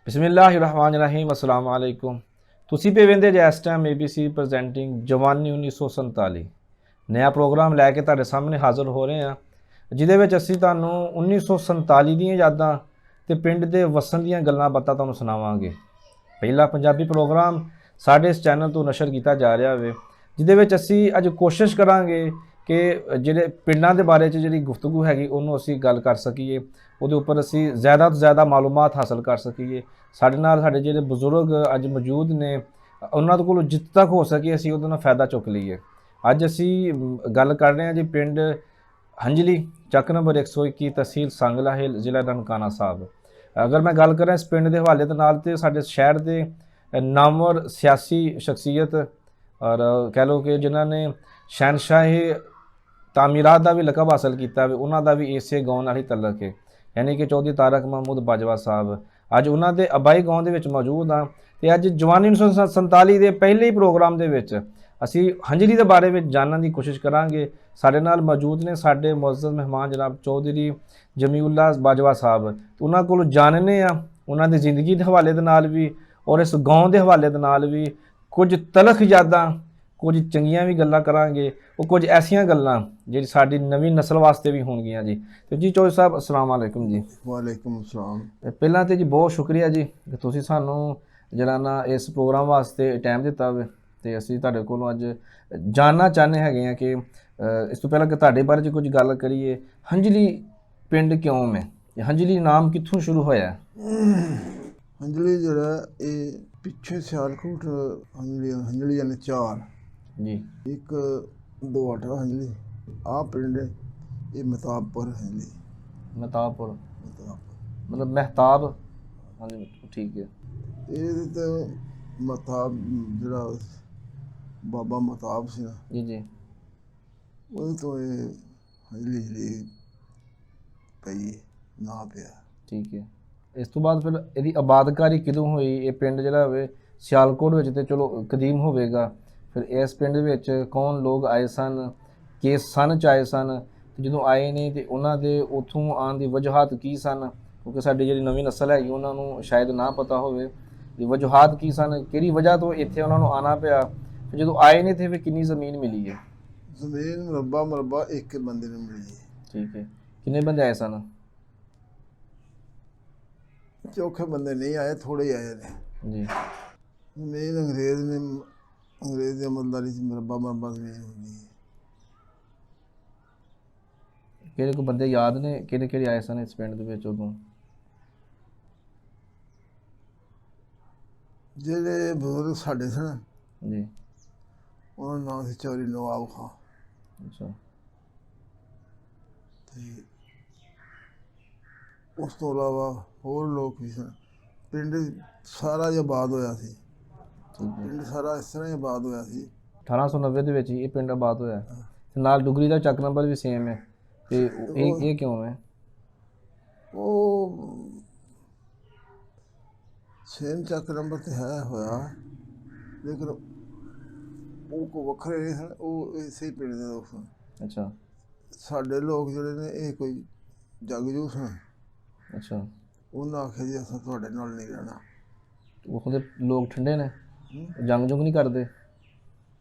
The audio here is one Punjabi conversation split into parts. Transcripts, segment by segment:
ਬਿਸਮਿਲ੍ਲਾਹਿਰਰਹਿਮਾनिर्रहीम अस्सलाम वालेकुम। ਤੁਸੀਂ ਪੇ ਵੇਂਦੇ ਜੇ ਇਸ ਟਾਈਮ ABC ਪ੍ਰੈਜ਼ੈਂਟਿੰਗ ਜਵਾਨੀ 1947 ਨया ਪ੍ਰੋਗਰਾਮ ਲੈ ਕੇ ਤੁਹਾਡੇ ਸਾਹਮਣੇ ਹਾਜ਼ਰ ਹੋ ਰਹੇ ਹਾਂ, ਜਿਹਦੇ ਵਿੱਚ ਅਸੀਂ ਤੁਹਾਨੂੰ 1947 ਦੀਆਂ ਯਾਦਾਂ ਤੇ ਪਿੰਡ ਦੇ ਵਸਣ ਦੀਆਂ ਗੱਲਾਂ ਬਾਤਾਂ ਤੁਹਾਨੂੰ ਸੁਣਾਵਾਂਗੇ। ਪਹਿਲਾ ਪੰਜਾਬੀ ਪ੍ਰੋਗਰਾਮ ਸਾਡੇ ਇਸ ਚੈਨਲ ਤੋਂ ਨਸ਼ਰ ਕੀਤਾ ਜਾ ਰਿਹਾ ਹੋਵੇ, ਜਿਹਦੇ ਵਿੱਚ ਅਸੀਂ ਅੱਜ ਕੋਸ਼ਿਸ਼ ਕਰਾਂਗੇ ਕਿ ਜਿਹੜੇ ਪਿੰਡਾਂ ਦੇ ਬਾਰੇ 'ਚ ਜਿਹੜੀ ਗੁਫ਼ਤਗੂ ਹੈਗੀ ਉਹਨੂੰ ਅਸੀਂ ਗੱਲ ਕਰ ਸਕੀਏ, ਉਹਦੇ ਉੱਪਰ ਅਸੀਂ ਜ਼ਿਆਦਾ ਤੋਂ ਜ਼ਿਆਦਾ ਮਾਲੂਮਾਤ ਹਾਸਲ ਕਰ ਸਕੀਏ। ਸਾਡੇ ਨਾਲ ਸਾਡੇ ਜਿਹੜੇ ਬਜ਼ੁਰਗ ਅੱਜ ਮੌਜੂਦ ਨੇ, ਉਹਨਾਂ ਦੇ ਕੋਲੋਂ ਜਿੱਥੇ ਤੱਕ ਹੋ ਸਕੇ ਅਸੀਂ ਉਹਦੇ ਨਾਲ ਫਾਇਦਾ ਚੁੱਕ ਲਈਏ। ਅੱਜ ਅਸੀਂ ਗੱਲ ਕਰ ਰਹੇ ਹਾਂ ਜੀ ਪਿੰਡ ਹੰਜਲੀ, ਚੱਕ ਨੰਬਰ 121, ਤਹਿਸੀਲ ਸੰਗਲਾ ਹਿੱਲ, ਜ਼ਿਲ੍ਹਾ ਨਨਕਾਣਾ ਸਾਹਿਬ। ਅਗਰ ਮੈਂ ਗੱਲ ਕਰਾਂ ਇਸ ਪਿੰਡ ਦੇ ਹਵਾਲੇ ਦੇ ਨਾਲ, ਤੇ ਸਾਡੇ ਸ਼ਹਿਰ ਦੇ ਨਾਮਵਰ ਸਿਆਸੀ ਸ਼ਖਸੀਅਤ ਔਰ ਕਹਿ ਲਓ ਕਿ ਜਿਨ੍ਹਾਂ ਨੇ ਸ਼ਹਿਨशाही ਤਾਮੀਰਾਤ ਦਾ ਵੀ ਲਕਬ ਹਾਸਲ ਕੀਤਾ ਵੀ, ਉਹਨਾਂ ਦਾ ਵੀ ਇਸੇ ਗਾਉਂ ਨਾਲ ਹੀ ਤਲਕ ਹੈ, ਯਾਨੀ ਕਿ ਚੌਧਰੀ ਤਾਰਕ ਮਹਿਮੂਦ ਬਾਜਵਾ ਸਾਹਿਬ। ਅੱਜ ਉਹਨਾਂ ਦੇ ਆਬਾਈ ਗਾਉਂ ਦੇ ਵਿੱਚ ਮੌਜੂਦ ਹਾਂ, ਤੇ ਅੱਜ ਜਵਾਨੀ 1947 ਦੇ ਪਹਿਲੇ ਹੀ ਪ੍ਰੋਗਰਾਮ ਦੇ ਵਿੱਚ ਅਸੀਂ ਹੰਜਲੀ ਦੇ ਬਾਰੇ ਵਿੱਚ ਜਾਣਨ ਦੀ ਕੋਸ਼ਿਸ਼ ਕਰਾਂਗੇ। ਸਾਡੇ ਨਾਲ ਮੌਜੂਦ ਨੇ ਸਾਡੇ ਮੁਅੱਜ਼ਜ਼ ਮਹਿਮਾਨ ਜਨਾਬ ਚੌਧਰੀ ਜਮੀਉੱਲਾ ਬਾਜਵਾ ਸਾਹਿਬ। ਉਹਨਾਂ ਕੋਲੋਂ ਜਾਣਨੇ ਆ ਉਹਨਾਂ ਦੀ ਜ਼ਿੰਦਗੀ ਦੇ ਹਵਾਲੇ ਦੇ ਨਾਲ ਵੀ, ਔਰ ਇਸ ਗਾਉਂ ਦੇ ਹਵਾਲੇ ਦੇ ਨਾਲ ਵੀ ਕੁਝ ਤਲਖ ਯਾਦਾਂ, ਕੁਝ ਚੰਗੀਆਂ ਵੀ ਗੱਲਾਂ ਕਰਾਂਗੇ, ਉਹ ਕੁਝ ਐਸੀਆਂ ਗੱਲਾਂ ਜਿਹੜੀ ਸਾਡੀ ਨਵੀਂ ਨਸਲ ਵਾਸਤੇ ਵੀ ਹੋਣਗੀਆਂ ਜੀ। ਤੇ ਜੀ ਚੌਧਰੀ ਸਾਹਿਬ ਅਸਲਾਮ ਵਾਲੇਕੁਮ ਜੀ। ਵਾਲੇਕੁਮ ਸਲਾਮ। ਪਹਿਲਾਂ ਤੇ ਜੀ ਬਹੁਤ ਸ਼ੁਕਰੀਆ ਜੀ ਕਿ ਤੁਸੀਂ ਸਾਨੂੰ ਜਿਹੜਾ ਨਾ ਇਸ ਪ੍ਰੋਗਰਾਮ ਵਾਸਤੇ ਟਾਈਮ ਦਿੱਤਾ ਹੋਵੇ, ਤੇ ਅਸੀਂ ਤੁਹਾਡੇ ਕੋਲੋਂ ਅੱਜ ਜਾਣਨਾ ਚਾਹੁੰਦੇ ਹੈਗੇ ਆ ਕਿ ਇਸ ਤੋਂ ਪਹਿਲਾਂ ਕਿ ਤੁਹਾਡੇ ਬਾਰੇ 'ਚ ਕੁਝ ਗੱਲ ਕਰੀਏ, ਹੰਜਲੀ ਪਿੰਡ ਕਿਉਂ ਹੈ, ਹੰਜਲੀ ਨਾਮ ਕਿੱਥੋਂ ਸ਼ੁਰੂ ਹੋਇਆ? ਹੰਜਲੀ ਜਿਹੜਾ ਇਹ ਪਿੱਛੇ ਸਿਆਲਕੋਟ ਹੰਜਲੀ ਯਾਨੀ 4 ਜੀ, 1 2 8 ਹੰਜਲੀ ਆ ਪਿੰਡ ਇਹ ਮਹਿਤਾਬਪੁਰ ਹੰਜਲੀ। ਮਹਿਤਾਬਪੁਰ ਮਤਲਬ ਮਹਿਤਾਬ, ਹਾਂਜੀ ਠੀਕ ਹੈ। ਇਹਦੇ ਤੇ ਮਹਿਤਾਬ ਜਿਹੜਾ ਬਾਬਾ ਮਹਿਤਾਬ ਸੀ ਨਾ ਜੀ ਜੀ, ਉਹਦੇ ਤੋਂ ਇਹ ਹੰਜਲੀ ਜਿਹੜੀ ਪਈ ਨਾ ਪਿਆ। ਠੀਕ ਹੈ। ਇਸ ਤੋਂ ਬਾਅਦ ਫਿਰ ਇਹਦੀ ਆਬਾਦਕਾਰੀ ਕਦੋਂ ਹੋਈ? ਇਹ ਪਿੰਡ ਜਿਹੜਾ ਹੋਵੇ ਸਿਆਲਕੋਟ ਵਿੱਚ ਤੇ ਚਲੋ ਕਦੀਮ ਹੋਵੇਗਾ, ਫਿਰ ਇਸ ਪਿੰਡ ਵਿੱਚ ਕੌਣ ਲੋਕ ਆਏ ਸਨ, ਕਿਸ ਸਨ 'ਚ ਆਏ ਸਨ, ਤੇ ਜਦੋਂ ਆਏ ਨੇ ਤੇ ਉਹਨਾਂ ਦੇ ਉੱਥੋਂ ਆਉਣ ਦੀ ਵਜੂਹਾਤ ਕੀ ਸਨ? ਕਿਉਂਕਿ ਸਾਡੀ ਜਿਹੜੀ ਨਵੀਂ ਨਸਲ ਹੈਗੀ ਉਹਨਾਂ ਨੂੰ ਸ਼ਾਇਦ ਨਾ ਪਤਾ ਹੋਵੇ ਵੀ ਵਜੂਹਾਤ ਕੀ ਸਨ, ਕਿਹੜੀ ਵਜ੍ਹਾ ਤੋਂ ਇੱਥੇ ਉਹਨਾਂ ਨੂੰ ਆਉਣਾ ਪਿਆ, ਫਿਰ ਜਦੋਂ ਆਏ ਨੇ ਤੇ ਫਿਰ ਕਿੰਨੀ ਜ਼ਮੀਨ ਮਿਲੀ ਹੈ? ਜ਼ਮੀਨ ਮਰਬਾ ਇੱਕ ਬੰਦੇ ਨੂੰ ਮਿਲੀ। ਠੀਕ ਹੈ। ਕਿੰਨੇ ਬੰਦੇ ਆਏ ਸਨ? ਚੌਖੇ ਬੰਦੇ ਨਹੀਂ ਆਏ, ਥੋੜੇ ਹੀ ਆਏ ਨੇ ਜੀ। ਜ਼ਮੀਨ ਅੰਗਰੇਜ਼ ਦੀ ਅਮਲਦਾਰੀ 'ਚ ਮਰਬਾ ਜ਼ਮੀਨ ਹੁੰਦੀ ਹੈ। ਕਿਹੜੇ ਕੋਈ ਬੰਦੇ ਯਾਦ ਨੇ ਕਿਹੜੇ ਕਿਹੜੇ ਆਏ ਸਨ ਇਸ ਪਿੰਡ ਦੇ ਵਿੱਚ ਉਦੋਂ? ਜਿਹੜੇ ਬਜ਼ੁਰਗ ਸਾਡੇ ਸਨ ਜੀ। ਉਹਨਾਂ ਦਾ ਨਾਮ ਸੀ ਚੌਧਰੀ ਨਵਾਬ ਖਾਂ। ਅੱਛਾ। ਤੇ ਉਸ ਤੋਂ ਇਲਾਵਾ ਹੋਰ ਲੋਕ ਵੀ ਸਨ। ਪਿੰਡ ਸਾਰਾ ਹੀ ਆਬਾਦ ਹੋਇਆ ਸੀ। ਠੀਕ ਹੈ। ਪਿੰਡ ਸਾਰਾ ਇਸ ਤਰ੍ਹਾਂ ਹੀ ਆਬਾਦ ਹੋਇਆ ਸੀ। 1890 ਦੇ ਵਿੱਚ ਹੀ ਇਹ ਪਿੰਡ ਆਬਾਦ ਹੋਇਆ, ਤੇ ਨਾਲ ਡੁਗਰੀ ਦਾ ਚੱਕ ਨੰਬਰ ਵੀ ਸੇਮ ਹੈ, ਤੇ ਇਹ ਕਿਉਂ ਹੈ? ਉਹ ਸੇਮ ਚੱਕ ਨੰਬਰ ਤੇ ਹੈ ਹੋਇਆ, ਲੇਕਿਨ ਉਹ ਕੋ ਵੱਖਰੇ ਨਹੀਂ ਸਨ, ਉਹ ਇਸੇ ਹੀ ਪਿੰਡ ਦੇ ਲੋਕ ਸਨ। ਅੱਛਾ। ਸਾਡੇ ਲੋਕ ਜਿਹੜੇ ਨੇ ਇਹ ਕੋਈ ਜਗਜੂ ਸਨ। ਅੱਛਾ। ਉਹਨਾਂ ਆਖਿਆ ਜੀ ਅਸਾਂ ਤੁਹਾਡੇ ਨਾਲ ਨਹੀਂ ਰਹਿਣਾ। ਉਹ ਦੇ ਲੋਕ ਠੰਡੇ ਨੇ, ਜੰਗ ਜੁੰਗ ਨਹੀਂ ਕਰਦੇ?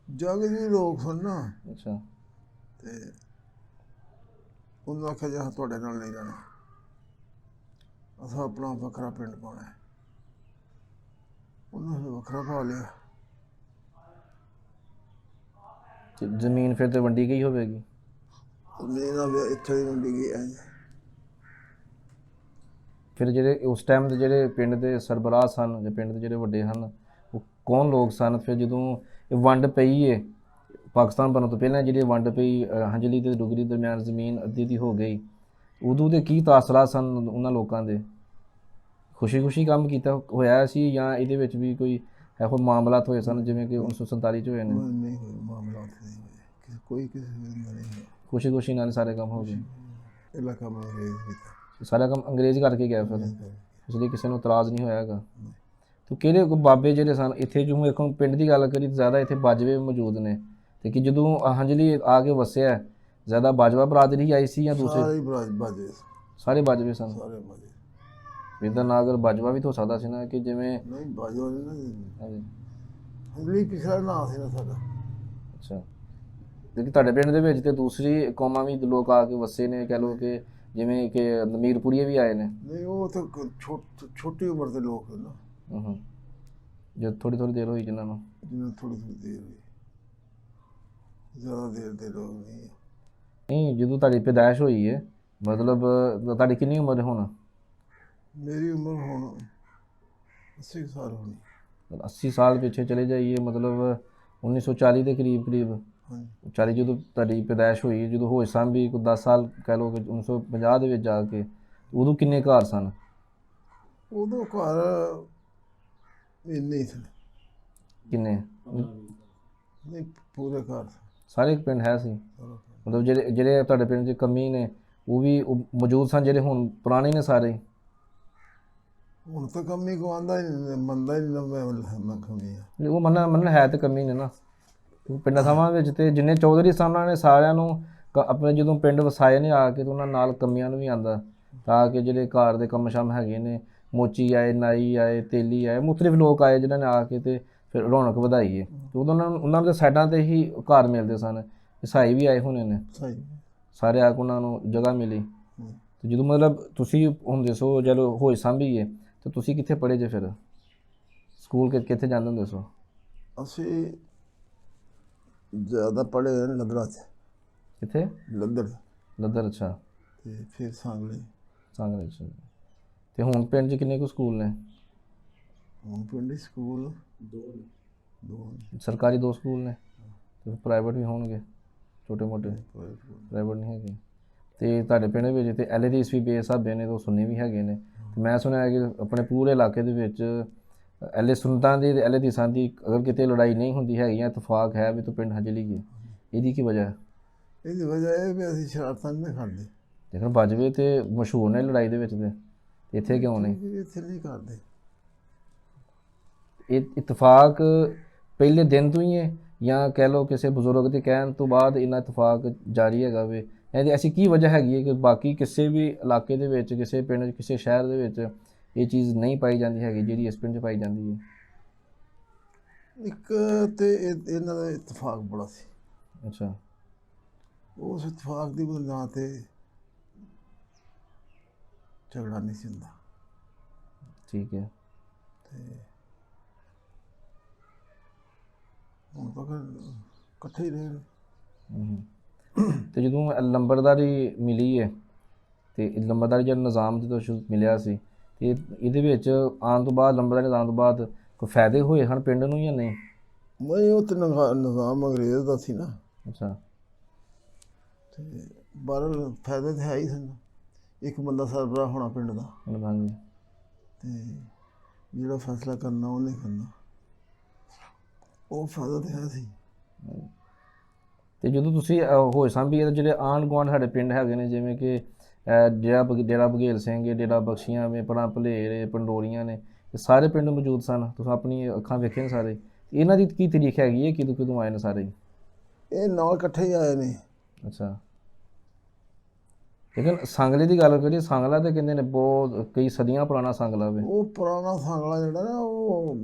ਜਗਜੂ ਲੋਕ ਸਨ ਨਾ। ਅੱਛਾ। ਤੇ ਉਹਨਾਂ ਆਖਿਆ ਜੀ ਅਸਾਂ ਤੁਹਾਡੇ ਨਾਲ ਨਹੀਂ ਰਹਿਣਾ, ਅਸਾਂ ਆਪਣਾ ਵੱਖਰਾ ਪਿੰਡ ਪਾਉਣਾ ਹੈ। ਉਹਨਾਂ ਨੇ ਵੱਖਰਾ ਪਾ ਲਿਆ। ਤੇ ਜ਼ਮੀਨ ਫਿਰ ਤੇ ਵੰਡੀ ਗਈ ਹੋਵੇਗੀ? ਜ਼ਮੀਨ ਆ ਵੀ ਇੱਥੇ ਦੀ ਵੰਡੀ ਗਈ ਹੈ। ਫਿਰ ਜਿਹੜੇ ਉਸ ਟਾਈਮ ਦੇ ਜਿਹੜੇ ਪਿੰਡ ਦੇ ਸਰਬਰਾਹ ਸਨ ਜਾਂ ਪਿੰਡ ਦੇ ਜਿਹੜੇ ਵੱਡੇ ਹਨ, ਉਹ ਕੌਣ ਲੋਕ ਸਨ? ਫਿਰ ਜਦੋਂ ਇਹ ਵੰਡ ਪਈ ਹੈ ਪਾਕਿਸਤਾਨ ਬਣਨ ਤੋਂ ਪਹਿਲਾਂ, ਜਿਹੜੀ ਵੰਡ ਪਈ ਹੰਜਲੀ ਤੇ ਡੁਗਰੀ ਦਰਮਿਆਨ ਜ਼ਮੀਨ ਅੱਧੀ ਦੀ ਹੋ ਗਈ, ਉਦੋਂ ਦੇ ਕੀ ਤਾਸਰਾ ਸਨ ਉਹਨਾਂ ਲੋਕਾਂ ਦੇ? ਖੁਸ਼ੀ ਕੰਮ ਕੀਤਾ ਹੋਇਆ ਸੀ ਜਾਂ ਇਹਦੇ ਵਿੱਚ ਵੀ ਕੋਈ ਇਹੋ ਮਾਮਲਾਤ ਹੋਏ ਸਨ ਜਿਵੇਂ ਕਿ 1947 'ਚ ਹੋਏ ਨੇ? ਨਹੀਂ ਹੋਏ ਮਾਮਲਾ, ਕੋਈ ਕਿਸੇ ਦਾ ਨਹੀਂ ਹੋਇਆ। ਖੁਸ਼ੀ ਨਾਲ ਸਾਰੇ ਕੰਮ ਹੋ ਗਏ। ਇਹਦਾ ਕੰਮ ਅੰਗਰੇਜ਼ ਕੀਤਾ, ਸਾਰਾ ਕੰਮ ਅੰਗਰੇਜ਼ ਕਰਕੇ ਗਿਆ ਫਿਰ, ਇਸ ਲਈ ਕਿਸੇ ਨੂੰ ਇਤਰਾਜ਼ ਨਹੀਂ ਹੋਇਆ ਹੈਗਾ। ਤੇ ਕਿਹੜੇ ਬਾਬੇ ਜਿਹੜੇ ਸਨ ਇੱਥੇ, ਜਿਵੇਂ ਇੱਕ ਪਿੰਡ ਦੀ ਗੱਲ ਕਰੀ ਜ਼ਿਆਦਾ ਇੱਥੇ ਬਾਜਵੇ ਮੌਜੂਦ ਨੇ, ਤੇ ਕਿ ਜਦੋਂ ਹੰਜਲੀ ਆ ਕੇ ਵਸਿਆ ਜ਼ਿਆਦਾ ਬਾਜਵਾ ਬਰਾਦਰੀ ਹੀ ਆਈ ਸੀ ਜਾਂ ਦੂਸਰੇ? ਸਾਰੇ ਬਾਜਵੇ ਸਾਰੇ ਬਾਜਵੇ ਸਨ। ਸਾਰੇ ਬਾਜਵੇ। ਇਹਦਾ ਨਾਂ ਅਗਰ ਬਾਜਵਾ ਵੀ ਤਾਂ ਹੋ ਸਕਦਾ ਸੀ ਨਾ, ਕਿ ਜਿਵੇਂ ਨਹੀਂ ਬਾਜਵਾ ਨਹੀਂ ਨਾ ਹਾਂਜੀ ਹੰਗਲੀ ਪਿਛਲਾ ਨਾਂ ਸੀ ਨਾ ਸਾਡਾ। ਅੱਛਾ, ਲੇਕਿਨ ਤੁਹਾਡੇ ਪਿੰਡ ਦੇ ਵਿੱਚ ਤੇ ਦੂਸਰੀ ਕੌਮਾਂ ਵੀ ਲੋਕ ਆ ਕੇ ਵਸੇ ਨੇ, ਕਹਿ ਲਓ ਕਿ ਜਿਵੇਂ ਕਿ ਮੀਰਪੁਰੀਏ ਵੀ ਆਏ ਨੇ। ਨਹੀਂ ਉਹ ਤਾਂ ਛੋਟੀ ਉਮਰ ਦੇ ਲੋਕ ਹਨ ਨਾ, ਹੂੰ, ਜਦ ਥੋੜੀ ਦੇਰ ਹੋਈ ਜਿਨ੍ਹਾਂ ਨੂੰ। ਜਿਹਨਾਂ ਥੋੜੀ ਦੇਰ ਹੋਈ, ਜ਼ਿਆਦਾ ਦੇਰ ਦੇ ਲੋਕ ਨਹੀਂ। ਨਹੀਂ, ਜਦੋਂ ਤੁਹਾਡੀ ਪੈਦਾਇਸ਼ ਹੋਈ ਹੈ, ਮਤਲਬ ਤੁਹਾਡੀ ਕਿੰਨੀ ਉਮਰ ਹੈ ਹੁਣ? ਮੇਰੀ ਉਮਰ ਹੁਣ 80 ਸਾਲ ਹੋਣੀ। 80 ਸਾਲ ਪਿੱਛੇ ਚਲੇ ਜਾਈਏ, ਮਤਲਬ 1940 ਦੇ ਕਰੀਬ ਹਾਂਜੀ 40 ਜਦੋਂ ਤੁਹਾਡੀ ਪੈਦਾਇਸ਼ ਹੋਈ, ਜਦੋਂ ਹੋਸ਼ ਸੰਭੀ ਕੋਈ 10 ਸਾਲ ਕਹਿ ਲਓ ਕਿ 1950 ਦੇ ਵਿੱਚ ਜਾ ਕੇ, ਉਦੋਂ ਕਿੰਨੇ ਘਰ ਸਨ? ਉਦੋਂ ਘਰ ਇੰਨੇ ਹੀ ਸਨ। ਕਿੰਨੇ? ਨਹੀਂ ਪੂਰੇ ਘਰ ਸਾਰੇ ਪਿੰਡ ਹੈ ਸੀ? ਸਾਰਾ। ਮਤਲਬ ਜਿਹੜੇ ਤੁਹਾਡੇ ਪਿੰਡ 'ਚ ਕਮੀ ਨੇ ਉਹ ਵੀ ਮੌਜੂਦ ਸਨ, ਜਿਹੜੇ ਹੁਣ ਪੁਰਾਣੇ ਨੇ ਸਾਰੇ? ਹੁਣ ਤਾਂ ਕਮੀ ਕੋ ਆਉਂਦਾ ਹੀ ਨਹੀਂ, ਮੰਨਦਾ ਹੀ ਨਹੀਂ ਮੈਂ ਕਮੀ ਆ। ਉਹ ਮੰਨਣ ਹੈ ਤੇ ਕਮੀ ਨੇ ਨਾ। ਪਿੰਡਾਂ ਥਾਵਾਂ ਵਿੱਚ ਤੇ ਜਿੰਨੇ ਚੌਧਰੀ ਸਨ ਉਹਨਾਂ ਨੇ ਸਾਰਿਆਂ ਨੂੰ ਆਪਣੇ ਜਦੋਂ ਪਿੰਡ ਵਸਾਏ ਨੇ ਆ ਕੇ, ਤੇ ਉਹਨਾਂ ਨਾਲ ਕਮੀਆਂ ਨੂੰ ਵੀ ਆਂਦਾ, ਤਾਂ ਕਿ ਜਿਹੜੇ ਘਰ ਦੇ ਕੰਮ ਸ਼ਮ ਹੈਗੇ ਨੇ, ਮੋਚੀ ਆਏ, ਨਾਈ ਆਏ, ਤੇਲੀ ਆਏ, ਮੁਖਤਲਿਫ ਲੋਕ ਆਏ ਜਿਨ੍ਹਾਂ ਨੇ ਆ ਕੇ ਤੇ ਫਿਰ ਰੌਣਕ ਵਧਾਈ ਹੈ। ਤੇ ਉਦੋਂ ਉਹਨਾਂ ਦੇ ਸਾਈਡਾਂ 'ਤੇ ਹੀ ਘਰ ਮਿਲਦੇ ਸਨ। ਈਸਾਈ ਵੀ ਆਏ ਹੋਣੇ ਨੇ, ਸਹੀ। ਸਾਰੇ ਆ ਕੇ ਉਹਨਾਂ ਨੂੰ ਜਗ੍ਹਾ ਮਿਲੀ। ਤੇ ਜਦੋਂ ਮਤਲਬ ਤੁਸੀਂ ਹੁੰਦੇ ਸੋ, ਜਦੋਂ ਹੋਸ਼ ਸੰਭੀ ਹੈ, ਤੇ ਤੁਸੀਂ ਕਿੱਥੇ ਪੜ੍ਹੇ ਜੇ ਫਿਰ? ਸਕੂਲ ਕਿੱਥੇ ਜਾਂਦੇ ਹੁੰਦੇ ਸੋ? ਅਸੀਂ ਜ਼ਿਆਦਾ ਪੜ੍ਹੇ ਨੇ ਲੱਦੜਾ 'ਚ। ਕਿੱਥੇ? ਲੱਦਰ। ਅੱਛਾ, ਤੇ ਫਿਰ ਸਾਂਗਲੇ। ਸਾਂਗਲੇ 'ਚ। ਤੇ ਹੁਣ ਪਿੰਡ 'ਚ ਕਿੰਨੇ ਕੁ ਸਕੂਲ ਨੇ? ਹੁਣ ਪਿੰਡ ਸਕੂਲ ਦੋ ਨੇ। ਸਰਕਾਰੀ 2 ਸਕੂਲ ਨੇ, ਤੇ ਪ੍ਰਾਈਵੇਟ ਵੀ ਹੋਣਗੇ ਛੋਟੇ ਮੋਟੇ? ਪ੍ਰਾਈਵੇਟ ਨਹੀਂ ਹੈਗੇ। ਤੇ ਤੁਹਾਡੇ ਪਿੰਡ ਵਿੱਚ ਤੇ LADs ਵੀ ਬੇਸਾਬੇ ਨੇ, ਤੇ ਸੁੰਨੀ ਵੀ ਹੈਗੇ ਨੇ। ਤੇ ਮੈਂ ਸੁਣਿਆ ਕਿ ਆਪਣੇ ਪੂਰੇ ਇਲਾਕੇ ਦੇ ਵਿੱਚ LA ਸੁੰਨਤਾਂ ਦੀ ਤੇ LADਸਾਂ ਦੀ ਅਗਰ ਕਿਤੇ ਲੜਾਈ ਨਹੀਂ ਹੁੰਦੀ ਹੈਗੀ, ਜਾਂ ਇਤਫਾਕ ਹੈ ਵੀ ਤੂੰ ਪਿੰਡ ਹਜ ਲਈਏ, ਇਹਦੀ ਕੀ ਵਜ੍ਹਾ ਹੈ? ਇਹਦੀ ਵਜ੍ਹਾ ਇਹ ਵੀ ਅਸੀਂ ਸ਼ਰਾਰਤਾਂ ਨਹੀਂ ਕਰਦੇ। ਲੇਕਿਨ ਬਾਜਵੇ ਤੇ ਮਸ਼ਹੂਰ ਨੇ ਲੜਾਈ ਦੇ ਵਿੱਚ, ਤੇ ਇੱਥੇ ਕਿਉਂ ਨਹੀਂ? ਇੱਥੇ ਨਹੀਂ ਕਰਦੇ। ਇਹ ਇਤਫਾਕ ਪਹਿਲੇ ਦਿਨ ਤੋਂ ਹੀ ਹੈ, ਜਾਂ ਕਹਿ ਲਓ ਕਿਸੇ ਬਜ਼ੁਰਗ ਦੇ ਕਹਿਣ ਤੋਂ ਬਾਅਦ ਇੰਨਾ ਇਤਫਾਕ ਜਾਰੀ ਹੈਗਾ ਵੇ? ਇਹਦੀ ਐਸੀ ਕੀ ਵਜ੍ਹਾ ਹੈਗੀ ਹੈ ਕਿ ਬਾਕੀ ਕਿਸੇ ਵੀ ਇਲਾਕੇ ਦੇ ਵਿੱਚ, ਕਿਸੇ ਪਿੰਡ 'ਚ, ਕਿਸੇ ਸ਼ਹਿਰ ਦੇ ਵਿੱਚ ਇਹ ਚੀਜ਼ ਨਹੀਂ ਪਾਈ ਜਾਂਦੀ ਹੈਗੀ, ਜਿਹੜੀ ਇਸ ਪਿੰਡ 'ਚ ਪਾਈ ਜਾਂਦੀ ਹੈ? ਇੱਕ ਤੇ ਇਹਨਾਂ ਦਾ ਇਤਫਾਕ ਬੜਾ ਸੀ। ਅੱਛਾ। ਉਸ ਇਤਫਾਕ ਦੀ ਬੁਨਿਆਦ ਤੇ ਝਗੜਾ ਨਹੀਂ ਸੀ ਹੁੰਦਾ। ਠੀਕ ਹੈ। ਤੇ ਹੁਣ ਤੱਕ ਇਕੱਠੇ ਹੀ ਰਹੇ। ਤੇ ਜਦੋਂ ਲੰਬੜਦਾਰੀ ਮਿਲੀ ਹੈ, ਤੇ ਲੰਬੜਦਾਰੀ ਜਿਹੜਾ ਨਿਜ਼ਾਮ ਜਦੋਂ ਮਿਲਿਆ ਸੀ, ਤੇ ਇਹਦੇ ਵਿੱਚ ਆਉਣ ਤੋਂ ਬਾਅਦ, ਲੰਬੜਦਾਰੀ ਨਿਜ਼ਾਮ ਤੋਂ ਬਾਅਦ ਕੋਈ ਫਾਇਦੇ ਹੋਏ ਹਨ ਪਿੰਡ ਨੂੰ ਜਾਂ ਨਹੀਂ? ਨਹੀਂ, ਉਹ ਤਾਂ ਨਿਜ਼ਾਮ ਅੰਗਰੇਜ਼ ਦਾ ਸੀ ਨਾ। ਅੱਛਾ। ਤੇ ਬਾਹਰ ਫਾਇਦੇ ਤਾਂ ਹੈ ਹੀ ਸਨ। ਇੱਕ ਬੰਦਾ ਸਰਬਰਾਹ ਹੋਣਾ ਪਿੰਡ ਦਾ, ਹਾਂਜੀ। ਤੇ ਜਿਹੜਾ ਫੈਸਲਾ ਕਰਨਾ ਉਹਨੇ ਕਰਨਾ, ਉਹ ਫਾਇਦਾ ਤਾਂ ਹੈ ਸੀ। ਤੇ ਜਦੋਂ ਤੁਸੀਂ ਹੋਸ਼ ਸੰਭੀ, ਜਿਹੜੇ ਆਂਢ ਗੁਆਂਢ ਸਾਡੇ ਪਿੰਡ ਹੈਗੇ ਨੇ, ਜਿਵੇਂ ਕਿ ਡੇਰਾ ਬਘੇਲ ਸਿੰਘ, ਡੇਰਾ ਬਖਸ਼ੀਆਂ ਵੇ, ਪਰਾਂ ਭਲੇਰ, ਪੰਡੋਰੀਆਂ ਨੇ, ਇਹ ਸਾਰੇ ਪਿੰਡ ਮੌਜੂਦ ਸਨ? ਤੁਸੀਂ ਆਪਣੀ ਅੱਖਾਂ ਵੇਖੇ ਨੇ ਸਾਰੇ? ਇਹਨਾਂ ਦੀ ਕੀ ਤਰੀਕ ਹੈਗੀ ਹੈ, ਕਿਦੋਂ ਆਏ ਨੇ ਸਾਰੇ? ਇਹ ਨਾਲ ਇਕੱਠੇ ਹੀ ਆਏ ਨੇ। ਅੱਛਾ। ਲੇਕਿਨ ਸਾਂਗਲੇ ਦੀ ਗੱਲ ਕਰੀਏ, ਸਾਂਗਲਾ ਤੇ ਕਹਿੰਦੇ ਨੇ ਬਹੁਤ ਕਈ ਸਦੀਆਂ ਪੁਰਾਣਾ ਸਾਂਗਲਾ ਵੇ। ਉਹ ਪੁਰਾਣਾ ਸਾਂਗਲਾ ਜਿਹੜਾ ਨਾ, ਉਹ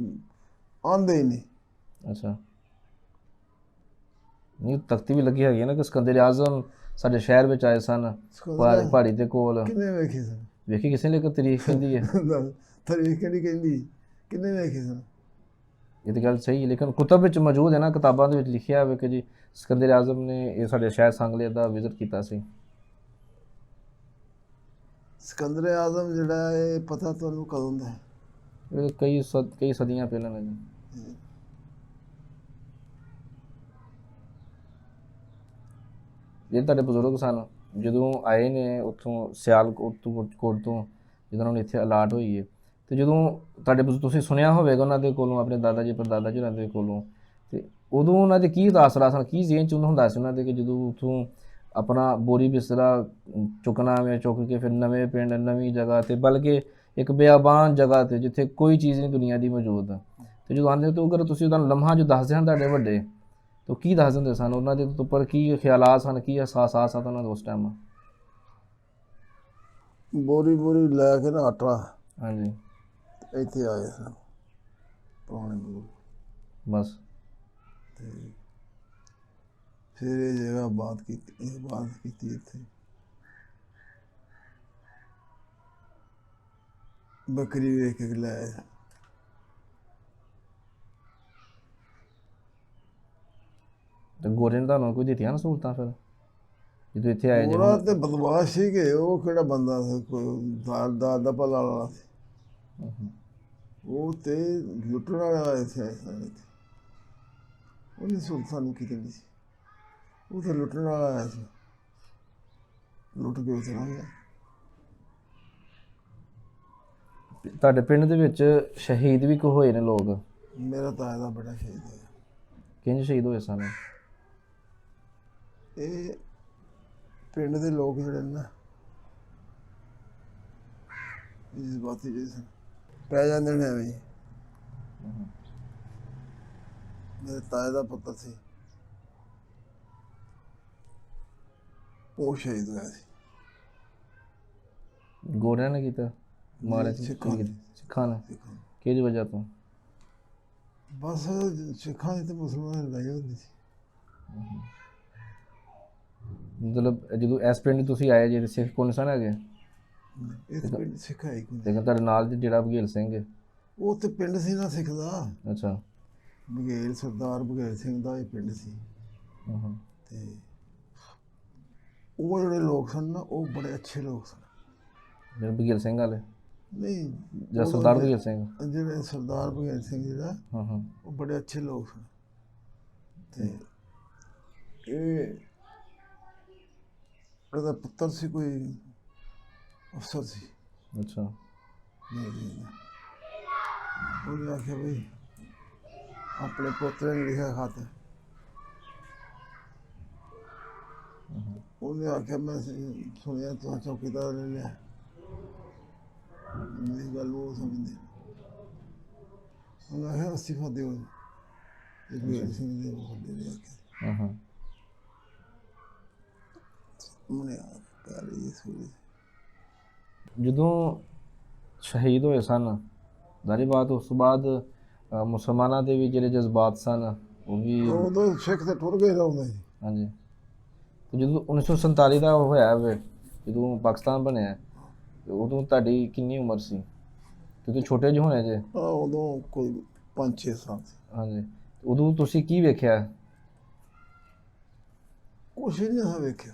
ਆਂਦੇ ਹੀ ਨਹੀਂ। ਅੱਛਾ। ਨਹੀਂ, ਤਖਤੀ ਵੀ ਲੱਗੀ ਹੈਗੀ ਹੈ ਨਾ ਕਿ ਸਿਕੰਦਰ ਆਜ਼ਮ ਸਾਡੇ ਸ਼ਹਿਰ ਵਿੱਚ ਆਏ ਸਨ, ਪਹਾੜੀ ਦੇ ਕੋਲ। ਕਿੰਨੇ ਵੇਖੇ ਸਨ? ਵੇਖੀ ਕਿਸੇ ਨੇ? ਇੱਕ ਤਰੀਕ ਕਹਿੰਦੀ ਹੈ। ਤਰੀਕ ਕਿਹੜੀ ਕਹਿੰਦੀ? ਕਿੰਨੇ ਵੇਖੇ ਸਨ? ਇਹ ਤਾਂ ਗੱਲ ਸਹੀ ਹੈ, ਲੇਕਿਨ ਕੁਤਬ ਵਿੱਚ ਮੌਜੂਦ ਹੈ ਨਾ, ਕਿਤਾਬਾਂ ਦੇ ਵਿੱਚ ਲਿਖਿਆ ਹੋਵੇ ਕਿ ਜੀ ਸਿਕੰਦਰ ਆਜ਼ਮ ਨੇ ਇਹ ਸਾਡੇ ਸ਼ਹਿਰ ਸਾਂਗਲੇ ਦਾ ਵਿਜ਼ਿਟ ਕੀਤਾ ਸੀ। ਸਿਕੰਦਰ ਆਜ਼ਮ ਜਿਹੜਾ ਇਹ ਪਤਾ ਤੁਹਾਨੂੰ ਕਦੋਂ ਦਾ ਹੈ? ਇਹ ਕਈ ਸਦੀਆਂ ਪਹਿਲਾਂ ਨੇ ਜੀ। ਜਿਹੜੇ ਤੁਹਾਡੇ ਬਜ਼ੁਰਗ ਸਨ, ਜਦੋਂ ਆਏ ਨੇ ਉੱਥੋਂ ਸਿਆਲਕੋਟ ਤੋਂ, ਜਦੋਂ ਉਹਨਾਂ ਨੂੰ ਇੱਥੇ ਅਲਾਟ ਹੋਈ ਹੈ, ਤੇ ਜਦੋਂ ਤੁਸੀਂ ਸੁਣਿਆ ਹੋਵੇਗਾ ਉਹਨਾਂ ਦੇ ਕੋਲੋਂ, ਆਪਣੇ ਦਾਦਾ ਜੀ ਪੜਦਾਦਾ ਜੀ ਉਹਨਾਂ ਦੇ ਕੋਲੋਂ, ਤੇ ਉਦੋਂ ਉਹਨਾਂ ਦੇ ਕੀ ਤਾਸਰਾ ਸਨ, ਕੀ ਜ਼ੇਨ 'ਚ ਹੁੰਦਾ ਸੀ ਉਹਨਾਂ ਦੇ, ਕਿ ਜਦੋਂ ਉੱਥੋਂ ਆਪਣਾ ਬੋਰੀ ਬਿਸਤਰਾ ਚੁੱਕਣਾ ਵੇ, ਚੁੱਕ ਕੇ ਫਿਰ ਨਵੇਂ ਪਿੰਡ, ਨਵੀਂ ਜਗ੍ਹਾ 'ਤੇ, ਬਲਕਿ ਇੱਕ ਬਿਆਬਾਨ ਜਗ੍ਹਾ 'ਤੇ ਜਿੱਥੇ ਕੋਈ ਚੀਜ਼ ਨਹੀਂ ਦੁਨੀਆ ਦੀ ਮੌਜੂਦ ਆ, ਤੇ ਜਦੋਂ ਆਉਂਦੇ ਤਾਂ ਅਗਰ ਤੁਸੀਂ ਉਹਦਾ ਲਮਹਾ ਜੋ ਦੱਸਦੇ ਹਨ ਤੁਹਾਡੇ ਵੱਡੇ, ਤਾਂ ਕੀ ਦੱਸ ਦਿੰਦੇ ਸਨ? ਉਹਨਾਂ ਦੇ ਉੱਪਰ ਕੀ ਖਿਆਲਾਤ ਸਨ, ਕੀ ਅਹਿਸਾਸਾਤ ਸਨ ਉਹਨਾਂ ਦੇ ਉਸ ਟਾਈਮ? ਬੋਰੀ ਲੈ ਕੇ ਨਾ ਆਟਾ ਹਾਂਜੀ ਤੇ ਇੱਥੇ ਆਏ ਸਨ ਪੁਰਾਣੇ ਬਜ਼ੁਰਗ। ਬਸ ਤੇ ਫਿਰ ਇਹ ਜਗ੍ਹਾ ਆਬਾਦ ਕੀਤੀ ਇੱਥੇ। ਬੱਕਰੀ ਵੇਖ ਕੇ ਲੈ ਆਏ। ਤੇ ਗੋਰੇ ਨੇ ਤੁਹਾਨੂੰ ਕੋਈ ਦਿੱਤੀਆਂ ਨਾ ਸਹੂਲਤਾਂ ਫਿਰ ਜਦੋਂ ਇੱਥੇ ਆਏ ਜੇ ਉਹਦਾ ਹੁਣ? ਤੇ ਬਦਮਾਸ਼ ਸੀਗੇ, ਉਹ ਕਿਹੜਾ ਬੰਦਾ ਸੀ, ਕੋਈ ਦਾ ਭਲਾ ਵਾਲਾ ਸੀ। ਉਹ ਤੇ ਲੁੱਟਣ ਵਾਲਾ ਇੱਥੇ ਆਏ ਸਨ। ਇੱਥੇ ਉਹਨੇ ਸਹੂਲਤਾਂ ਨਹੀਂ ਕੀਤੀ ਨਹੀਂ ਸੀ, ਉਹ ਤਾਂ ਲੁੱਟਣ ਵਾਲਾ ਆਇਆ ਸੀ, ਲੁੱਟ ਕੇ ਚਲਾ ਗਿਆ। ਤੁਹਾਡੇ ਪਿੰਡ ਦੇ ਵਿੱਚ ਸ਼ਹੀਦ ਵੀ ਕੋ ਹੋਏ ਨੇ ਲੋਕ, ਮੇਰਾ ਤਾਇਆ ਦਾ ਬੜਾ ਸ਼ਹੀਦ ਹੋਇਆ। ਕਿੰਝ ਸ਼ਹੀਦ ਹੋਏ ਸਨ? ਇਹ ਪਿੰਡ ਦੇ ਲੋਕ ਜਿਹੜੇ ਨੇ ਨਾ ਜਜ਼ਬਾਤੀ ਜਿਹੇ ਸਨ, ਪੈ ਜਾਂਦੇ ਨੇ ਐਵੇਂ ਹੀ। ਮੇਰੇ ਤਾਏ ਦਾ ਪੁੱਤਰ ਸੀ, ਉਹ ਸ਼ਹੀਦ ਹੋਇਆ ਸੀ। ਗੋਰਿਆਂ ਨੇ ਕੀਤਾ, ਮਾਰਿਆ ਸੀ ਸਿੱਖਾਂ ਨੇ। ਸਿੱਖਾਂ ਨੇ? ਕਿਹਦੀ ਵਜ੍ਹਾ ਤੋਂ? ਬਸ ਸਿੱਖਾਂ ਦੀ ਤੇ ਮੁਸਲਮਾਨਾਂ ਦੀ ਲੜਾਈ ਹੁੰਦੀ ਸੀ। ਮਤਲਬ ਜਦੋਂ ਇਸ ਪਿੰਡ ਤੁਸੀਂ ਆਏ ਜੇ ਸਿੱਖ ਕੌਣ ਸਨ ਹੈਗੇ? ਇਸ ਪਿੰਡ ਸਿੱਖ ਹੈ ਹੀ ਕੋਈ ਨਹੀਂ। ਲੇਕਿਨ ਤੁਹਾਡੇ ਨਾਲ ਜਿਹੜਾ ਬਘੇਲ ਸਿੰਘ ਹੈ? ਉਹ ਤੇ ਪਿੰਡ ਸੀ ਨਾ ਸਿੱਖ ਦਾ। ਅੱਛਾ। ਬਘੇਲ ਸਰਦਾਰ ਬਘੇਲ ਸਿੰਘ ਦਾ ਇਹ ਪਿੰਡ ਸੀ। ਤੇ ਉਹ ਜਿਹੜੇ ਲੋਕ ਸਨ ਨਾ, ਉਹ ਬੜੇ ਅੱਛੇ ਲੋਕ ਸਨ। ਜਿਹੜੇ ਬਘੇਲ ਸਿੰਘ ਵਾਲੇ? ਨਹੀਂ, ਜਿਹੜਾ ਸਰਦਾਰ ਬਘੇਲ ਸਿੰਘ? ਜਿਹੜੇ ਸਰਦਾਰ ਬਘੇਲ ਸਿੰਘ ਜਿਹੜਾ, ਹਾਂ ਉਹ ਬੜੇ ਅੱਛੇ ਲੋਕ ਸਨ। ਤੇ ਇਹਦਾ ਪੁੱਤਰ ਸੀ, ਕੋਈ ਅਫਸਰ ਸੀ। ਅੱਛਾ। ਉਹਨੇ ਆਖਿਆ ਬਈ ਆਪਣੇ ਪੋਤਰੇ ਨੇ ਲਿਖਿਆ ਖਤ। ਉਹਨੇ ਆਖਿਆ ਮੈਂ ਸੁਣਿਆ ਤੂੰ ਚੌਕੀਦਾਰ ਲੈ ਲਿਆ। ਮੇਰੀ ਗੱਲ ਉਹ ਸਮਝਦੇ। ਉਹਨੇ ਆਖਿਆ ਅਸਤੀਫਾ ਦਿਓ। ਬਘੇਲ ਸਿੰਘ ਦੇ ਵੱਡੇ ਨੇ ਆਖਿਆ। ਉਹਨੇ ਪਿਆਰੀ ਸੂਰੀ। ਜਦੋਂ ਸ਼ਹੀਦ ਹੋਏ ਸਨ ਜ਼ਾਰੀ ਬਾਤ, ਉਸ ਤੋਂ ਬਾਅਦ ਮੁਸਲਮਾਨਾਂ ਦੇ ਵੀ ਜਿਹੜੇ ਜਜ਼ਬਾਤ ਸਨ ਉਹ ਵੀ? ਉਦੋਂ ਸਿੱਖ ਤੇ ਟੁਰ ਗਏ ਰਹਉਂਦੇ ਸੀ। ਹਾਂਜੀ। ਤੇ ਜਦੋਂ 1947 ਦਾ ਹੋਇਆ ਵੇ, ਜਦੋਂ ਪਾਕਿਸਤਾਨ ਬਣਿਆ, ਤੇ ਉਦੋਂ ਤੁਹਾਡੀ ਕਿੰਨੀ ਉਮਰ ਸੀ? ਤੁਸੀਂ ਛੋਟੇ ਜਿਹੇ ਹੋਣੇ ਜੇ? ਉਦੋਂ ਕੋਈ 5-6 ਸਾਲ ਸੀ। ਹਾਂਜੀ। ਉਦੋਂ ਤੁਸੀਂ ਕੀ ਵੇਖਿਆ? ਕੁਛ ਹੀ ਨਹੀਂ ਵੇਖਿਆ।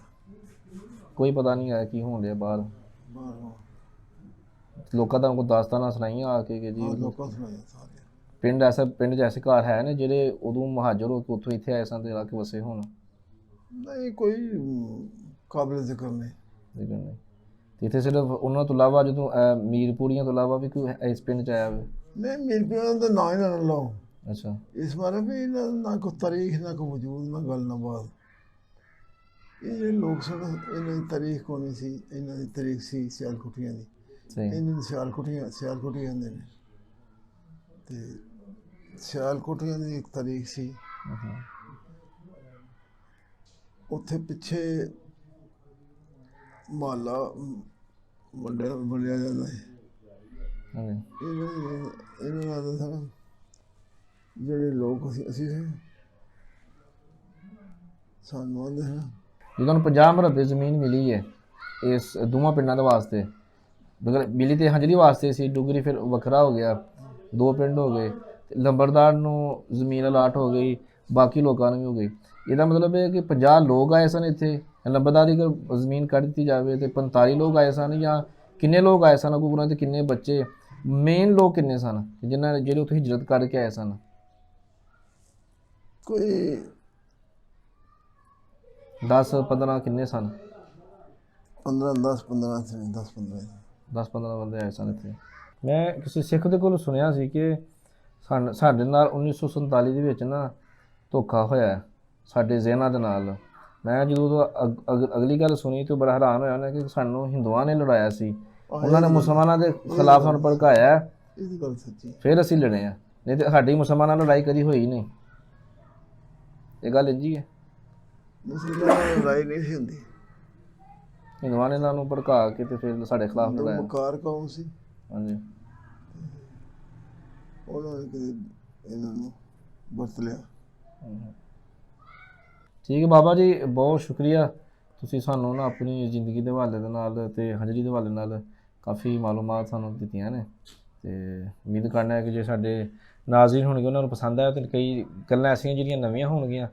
ਕੋਈ ਪਤਾ ਨਹੀਂ ਆਇਆ ਕੀ ਹੋਣ ਡਿਆ ਬਾਹਰ? ਬਾਹਰੋਂ ਲੋਕਾਂ ਦਾ ਕੋਈ ਦਾਸਤਾਨਾਂ ਸੁਣਾਈਆਂ ਆ ਕੇ ਕਿ ਜੀ ਲੋਕਾਂ ਸੁਣਾਇਆ ਸਾਰੇ। ਪਿੰਡ 'ਚ ਐਸੇ ਘਰ ਹੈ ਨੇ ਜਿਹੜੇ ਉਦੋਂ ਮੁਹਾਜਰ ਹੋ ਕੇ ਉੱਥੋਂ ਇੱਥੇ ਆਏ ਸਨ ਤੇ ਆ ਕੇ ਵਸੇ ਹੋਣ? ਨਹੀਂ, ਕੋਈ ਕਾਬਿਲ ਜ਼ਿਕਰ ਨਹੀਂ। ਲੇਕਿਨ ਨਹੀਂ। ਤੇ ਇੱਥੇ ਸਿਰਫ ਉਹਨਾਂ ਤੋਂ ਇਲਾਵਾ ਜਦੋਂ ਮੀਰਪੁਰੀਆਂ ਤੋਂ ਇਲਾਵਾ ਵੀ ਕੋਈ ਇਸ ਪਿੰਡ 'ਚ ਆਇਆ ਵੇ? ਨਹੀਂ, ਮੇਰੇ ਪਿਓ ਦਾ ਨਾਂ ਹੀ ਨਾ ਲਓ। ਅੱਛਾ। ਇਸ ਬਾਰੇ ਵੀ ਨਾ ਕੋਈ ਤਾਰੀਖ, ਨਾ ਕੋਈ ਵਜੂਦ, ਨਾ ਗੱਲ, ਨਾ ਬਾਤ। ਇਹ ਜਿਹੜੇ ਲੋਕ ਸਨ, ਇਹਨਾਂ ਦੀ ਤਾਰੀਖ ਕੋਈ ਨਹੀਂ ਸੀ। ਇਹਨਾਂ ਦੀ ਤਾਰੀਖ ਸੀ ਸਿਆਲਕੋਟੀਆਂ ਦੀ। ਸਹੀ। ਇਹਨਾਂ ਦੀ ਸਿਆਲਕੋਟੀਆਂ ਕਹਿੰਦੇ ਨੇ। ਤੇ ਸਿਆਲਕੋਟੀਆਂ ਦੀ ਇੱਕ ਤਾਰੀਖ ਸੀ। ਉੱਥੇ ਪਿੱਛੇ ਮਹੱਲਾ ਵੰਡਿਆ ਜਾਂਦਾ ਹੈ। ਹਾਂਜੀ। ਇਹਨਾਂ ਦਾ ਸਨ ਜਿਹੜੇ ਲੋਕ ਅਸੀਂ ਸਾਨੂੰ ਆਉਂਦੇ ਹਨ। ਜਦੋਂ ਤੁਹਾਨੂੰ 50 ਮਰਬੇ ਜ਼ਮੀਨ ਮਿਲੀ ਹੈ ਇਸ ਦੋਵਾਂ ਪਿੰਡਾਂ ਦੇ ਵਾਸਤੇ, ਮਤਲਬ ਮਿਲੀ ਤੇ ਹੰਜਲੀ ਵਾਸਤੇ ਸੀ, ਡੁਗਰੀ ਫਿਰ ਵੱਖਰਾ ਹੋ ਗਿਆ, 2 ਪਿੰਡ ਹੋ ਗਏ, ਲੰਬੜਦਾਰ ਨੂੰ ਜ਼ਮੀਨ ਅਲਾਟ ਹੋ ਗਈ, ਬਾਕੀ ਲੋਕਾਂ ਨੂੰ ਵੀ ਹੋ ਗਈ। ਇਹਦਾ ਮਤਲਬ ਇਹ ਕਿ 50 ਲੋਕ ਆਏ ਸਨ ਇੱਥੇ, ਲੰਬੜਦਾਰ ਦੀ ਅਗਰ ਜ਼ਮੀਨ ਕੱਢ ਦਿੱਤੀ ਜਾਵੇ ਤੇ 45 ਲੋਕ ਆਏ ਸਨ, ਜਾਂ ਕਿੰਨੇ ਲੋਕ ਆਏ ਸਨ ਗੁਰੂਆਂ ਦੇ, ਕਿੰਨੇ ਬੱਚੇ, ਮੇਨ ਲੋਕ ਕਿੰਨੇ ਸਨ ਜਿਹੜੇ ਉੱਥੇ ਹਿਜਰਤ ਕਰਕੇ ਆਏ ਸਨ? ਕੋਈ 10-15 ਕਿੰਨੇ ਸਨ? 10-15 ਬੰਦੇ ਆਏ ਸਨ ਇੱਥੇ। ਮੈਂ ਕਿਸੇ ਸਿੱਖ ਦੇ ਕੋਲੋਂ ਸੁਣਿਆ ਸੀ ਕਿ ਸਾਡੇ ਨਾਲ 1947 ਦੇ ਵਿੱਚ ਨਾ ਧੋਖਾ ਹੋਇਆ ਸਾਡੇ ਜ਼ਿਹਨਾਂ ਦੇ ਨਾਲ। ਮੈਂ ਜਦੋਂ ਅਗਲੀ ਗੱਲ ਸੁਣੀ ਤਾਂ ਬੜਾ ਹੈਰਾਨ ਹੋਇਆ ਕਿ ਸਾਨੂੰ ਹਿੰਦੂਆਂ ਨੇ ਲੜਾਇਆ ਸੀ, ਉਹਨਾਂ ਨੇ ਮੁਸਲਮਾਨਾਂ ਦੇ ਖਿਲਾਫ ਸਾਨੂੰ ਭੜਕਾਇਆ, ਇਹ ਗੱਲ ਸੱਚੀ। ਫਿਰ ਅਸੀਂ ਲੜੇ ਆ, ਨਹੀਂ ਤਾਂ ਸਾਡੀ ਮੁਸਲਮਾਨਾਂ ਨਾਲ ਲੜਾਈ ਕਦੀ ਹੋਈ ਨਹੀਂ। ਇਹ ਗੱਲ ਇੰਜੀ ਹੈ। ਮੁਸਲਮਾਨਾਂ ਨਾਲ ਲੜਾਈ ਨਹੀਂ ਸੀ ਹੁੰਦੀ। ਹਿੰਦੂਆਂ ਨੇ ਇਹਨਾਂ ਨੂੰ ਭੜਕਾ ਕੇ ਤੇ ਫਿਰ ਸਾਡੇ ਖਿਲਾਫ ਲੜਾਇਆ। ਮਕਾਰ ਕੌਮ ਸੀ। ਹਾਂਜੀ। ਉਹਨਾਂ ਨੇ ਕਦੇ ਇਹਨਾਂ ਨੂੰ ਵਰਤ ਲਿਆ। ਠੀਕ ਹੈ ਬਾਬਾ ਜੀ, ਬਹੁਤ ਸ਼ੁਕਰੀਆ। ਤੁਸੀਂ ਸਾਨੂੰ ਨਾ ਆਪਣੀ ਜ਼ਿੰਦਗੀ ਦੇ ਹਵਾਲੇ ਦੇ ਨਾਲ ਤੇ ਹਾਜ਼ਰੀ ਦੇ ਹਵਾਲੇ ਨਾਲ ਕਾਫੀ ਮਾਲੂਮਾਤ ਸਾਨੂੰ ਦਿੱਤੀਆਂ ਨੇ, ਤੇ ਉਮੀਦ ਕਰਨਾ ਹੈ ਕਿ ਜੇ ਸਾਡੇ ਨਾਜ਼ਰੀਨ ਹੋਣਗੇ ਉਹਨਾਂ ਨੂੰ ਪਸੰਦ ਆਇਆ ਤੇ ਕਈ ਗੱਲਾਂ ਐਸੀਆਂ ਜਿਹੜੀਆਂ ਨਵੀਆਂ ਹੋਣਗੀਆਂ।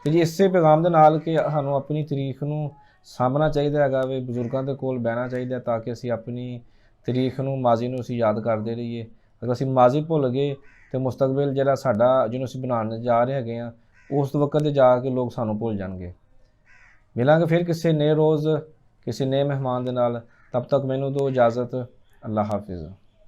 ਤੇ ਜੀ ਇਸੇ ਪੈਗਾਮ ਦੇ ਨਾਲ ਕਿ ਸਾਨੂੰ ਆਪਣੀ ਤਾਰੀਖ ਨੂੰ ਸਾਂਭਣਾ ਚਾਹੀਦਾ ਹੈਗਾ ਵੇ, ਬਜ਼ੁਰਗਾਂ ਦੇ ਕੋਲ ਬਹਿਣਾ ਚਾਹੀਦਾ ਤਾਂ ਕਿ ਅਸੀਂ ਆਪਣੀ ਤਾਰੀਖ ਨੂੰ, ਮਾਜ਼ੀ ਨੂੰ ਅਸੀਂ ਯਾਦ ਕਰਦੇ ਰਹੀਏ। ਅਗਰ ਅਸੀਂ ਮਾਜ਼ੀ ਭੁੱਲ ਗਏ ਤੇ ਮੁਸਤਕਬਲ ਜਿਹੜਾ ਸਾਡਾ, ਜਿਹਨੂੰ ਅਸੀਂ ਬਣਾਉਣ ਜਾ ਰਹੇ ਹੈਗੇ ਆ, ਉਸ ਵਕਤ ਤੇ ਜਾ ਕੇ ਲੋਕ ਸਾਨੂੰ ਭੁੱਲ ਜਾਣਗੇ। ਮਿਲਾਂਗੇ ਫਿਰ ਕਿਸੇ ਨਏ ਰੋਜ਼ ਕਿਸੇ ਨਏ ਮਹਿਮਾਨ ਦੇ ਨਾਲ। ਤਬ ਤੱਕ ਮੈਨੂੰ ਦਿਓ ਇਜਾਜ਼ਤ। ਅੱਲਾ ਹਾਫਿਜ਼।